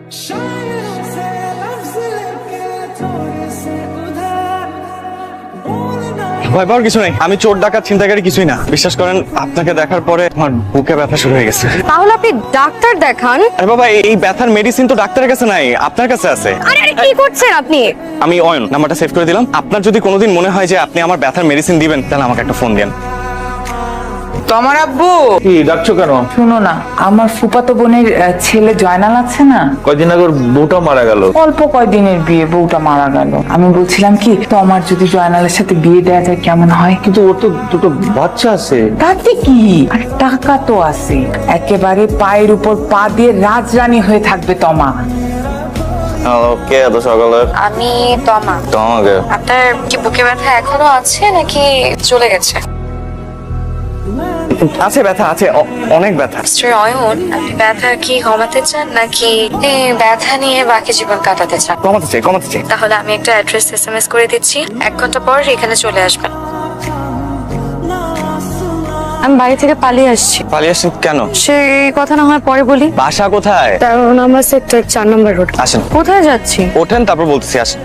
ভয় পাওয়ার কিছু নেই, আমি চোর ডাকাত ছিনতাইকারী কিছুই না। বিশ্বাস করেন, আপনাকে দেখার পরে আমার বুকে ব্যথা শুরু হয়ে গেছে। তাহলে আপনি ডাক্তার দেখান। আরে বাবা, এই ব্যথার মেডিসিন তো ডাক্তারের কাছে নাই, আপনার কাছে আছে। আরে আরে কি করছেন আপনি? আমি অয়ন, নাম্বারটা সেভ করে দিলাম। আপনার যদি কোনোদিন মনে হয় যে আপনি আমার ব্যথার মেডিসিন দিবেন, তাহলে আমাকে একটা ফোন দেন। তোমার আব্বু কি ডাকছো কেন? শুনো না, আমার ফুফাতো বোনের ছেলে জয়নাল আছে না, কয়দিন আগে ওর বউটা মারা গেল। অল্প কয়দিনের বিয়ে, বউটা মারা গেল। আমি বলছিলাম কি, তোমার যদি জয়নালের সাথে বিয়ে দেওয়া যায় কেমন হয়? কিন্তু ওর তো দুটো বাচ্চা আছে। তাতে কি, আর টাকা তো আছে, একেবারে পায়ের উপর পা দিয়ে রাজরানী হয়ে থাকবে তমা। ওকে, এত সকালে? আমি তমা। তোমাকে আপনার কি বুকে ব্যথা এখনো আছে নাকি চলে গেছে? আছে, ব্যথা আছে, অনেক ব্যথা। মিস্টার অয়ন, আপনি ব্যথা কি কমাতে চান নাকি ব্যথা নিয়ে বাকি জীবন কাটাতে চান? কমাতে চাই, কমাতে চাই। তাহলে আমি একটা অ্যাড্রেস এসএমএস করে দিচ্ছি, 1 ঘন্টা পর এখানে চলে আসবেন। আমি বাড়ি থেকে পালিয়ে আসছি। পালিয়ে আসছেন কেন? সেই কথা না হয় পরে বলি। বাসা কোথায়? 13 নম্বর সেক্টর 4 নম্বর রোড। আসেন। কোথায় যাচ্ছি? ওঠেন, তারপর বলতেছি। আসেন।